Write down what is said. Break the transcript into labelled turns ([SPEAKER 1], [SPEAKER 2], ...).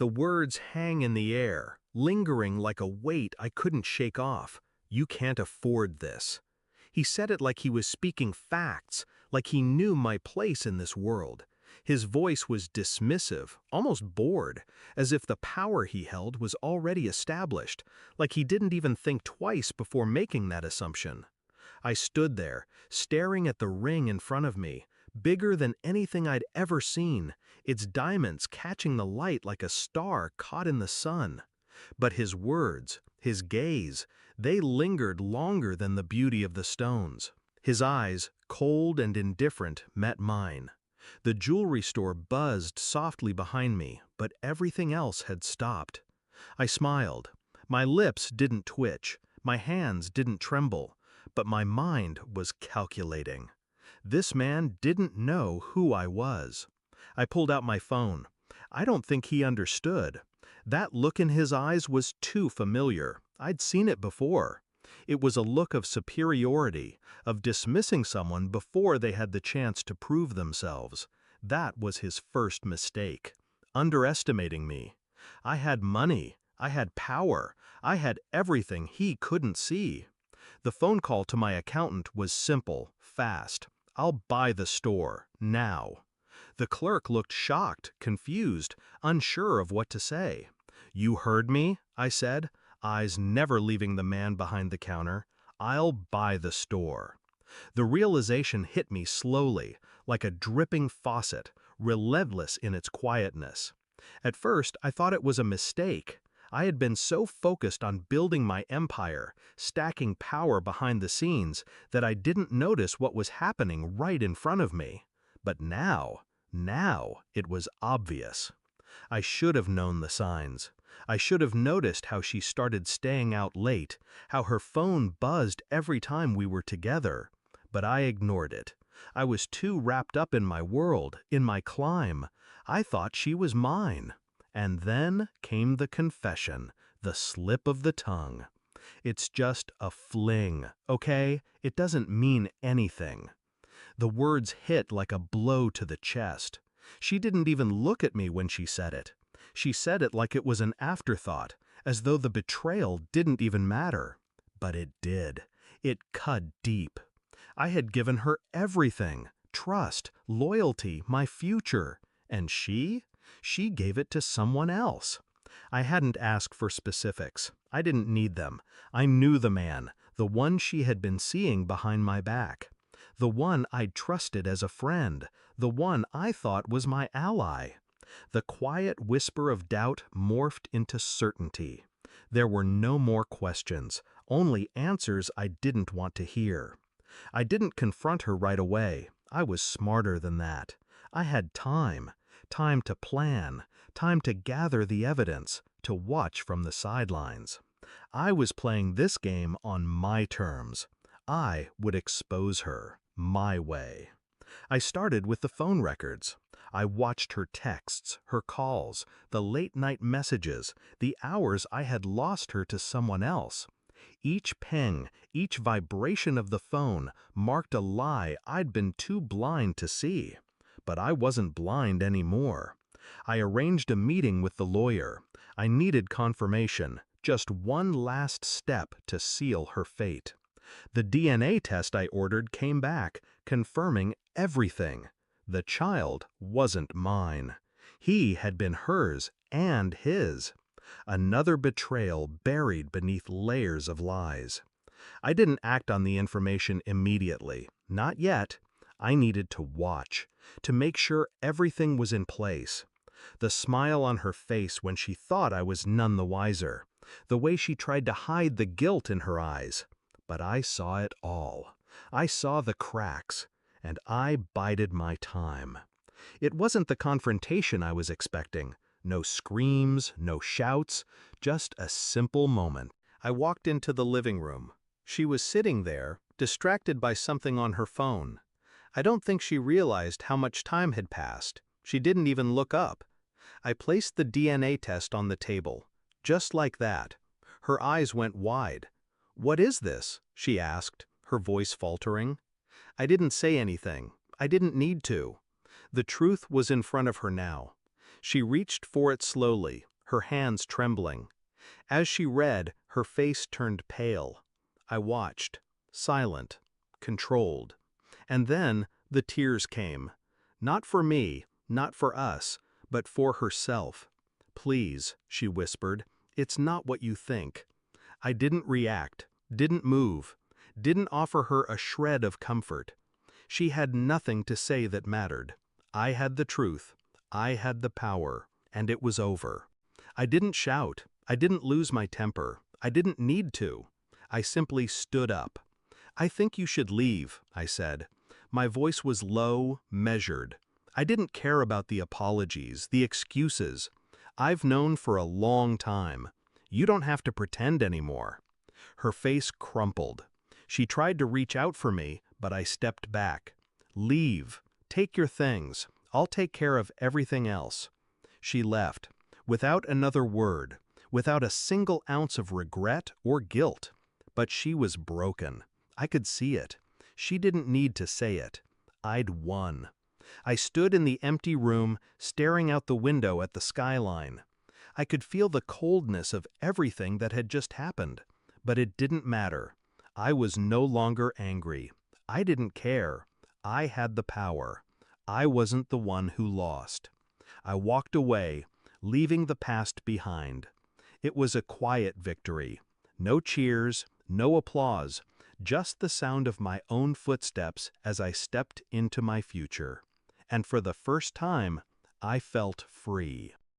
[SPEAKER 1] The words hang in the air, lingering like a weight I couldn't shake off. You can't afford this. He said it like he was speaking facts, like he knew my place in this world. His voice was dismissive, almost bored, as if the power he held was already established, like he didn't even think twice before making that assumption. I stood there, staring at the ring in front of me, bigger than anything I'd ever seen, its diamonds catching the light like a star caught in the sun. But his words, his gaze, they lingered longer than the beauty of the stones. His eyes, cold and indifferent, met mine. The jewelry store buzzed softly behind me, but everything else had stopped. I smiled. My lips didn't twitch, my hands didn't tremble, but my mind was calculating. This man didn't know who I was. I pulled out my phone. I don't think he understood. That look in his eyes was too familiar. I'd seen it before. It was a look of superiority, of dismissing someone before they had the chance to prove themselves. That was his first mistake. Underestimating me. I had money. I had power. I had everything he couldn't see. The phone call to my accountant was simple, fast. I'll buy the store, now. The clerk looked shocked, confused, unsure of what to say. You heard me, I said, eyes never leaving the man behind the counter. I'll buy the store. The realization hit me slowly, like a dripping faucet, relentless in its quietness. At first, I thought it was a mistake. I had been so focused on building my empire, stacking power behind the scenes, that I didn't notice what was happening right in front of me. But now it was obvious. I should have known the signs. I should have noticed how she started staying out late, how her phone buzzed every time we were together. But I ignored it. I was too wrapped up in my world, in my climb. I thought she was mine. And then came the confession, the slip of the tongue. It's just a fling, okay? It doesn't mean anything. The words hit like a blow to the chest. She didn't even look at me when she said it. She said it like it was an afterthought, as though the betrayal didn't even matter. But it did. It cut deep. I had given her everything, trust, loyalty, my future. And she gave it to someone else. I hadn't asked for specifics. I didn't need them. I knew the man, the one she had been seeing behind my back. The one I'd trusted as a friend, the one I thought was my ally. The quiet whisper of doubt morphed into certainty. There were no more questions, only answers I didn't want to hear. I didn't confront her right away. I was smarter than that. I had time to plan, time to gather the evidence, to watch from the sidelines. I was playing this game on my terms. I would expose her, my way. I started with the phone records. I watched her texts, her calls, the late-night messages, the hours I had lost her to someone else. Each ping, each vibration of the phone marked a lie I'd been too blind to see. But I wasn't blind anymore. I arranged a meeting with the lawyer. I needed confirmation, just one last step to seal her fate. The DNA test I ordered came back, confirming everything. The child wasn't mine. He had been hers and his. Another betrayal buried beneath layers of lies. I didn't act on the information immediately. Not yet. I needed to watch, to make sure everything was in place. The smile on her face when she thought I was none the wiser. The way she tried to hide the guilt in her eyes. But I saw it all. I saw the cracks, and I bided my time. It wasn't the confrontation I was expecting. No screams, no shouts, just a simple moment. I walked into the living room. She was sitting there, distracted by something on her phone. I don't think she realized how much time had passed. She didn't even look up. I placed the DNA test on the table. Just like that. Her eyes went wide. "What is this?" she asked, her voice faltering. I didn't say anything. I didn't need to. The truth was in front of her now. She reached for it slowly, her hands trembling. As she read, her face turned pale. I watched, silent, controlled. And then the tears came. Not for me, not for us, but for herself. "Please," she whispered, "it's not what you think." I didn't react, didn't move, didn't offer her a shred of comfort. She had nothing to say that mattered. I had the truth. I had the power. And it was over. I didn't shout. I didn't lose my temper. I didn't need to. I simply stood up. "I think you should leave," I said. My voice was low, measured. I didn't care about the apologies, the excuses. "I've known for a long time. You don't have to pretend anymore." Her face crumpled. She tried to reach out for me, but I stepped back. "Leave. Take your things. I'll take care of everything else." She left, without another word, without a single ounce of regret or guilt. But she was broken. I could see it. She didn't need to say it. I'd won. I stood in the empty room, staring out the window at the skyline. I could feel the coldness of everything that had just happened. But it didn't matter. I was no longer angry. I didn't care. I had the power. I wasn't the one who lost. I walked away, leaving the past behind. It was a quiet victory. No cheers, no applause, just the sound of my own footsteps as I stepped into my future. And for the first time, I felt free.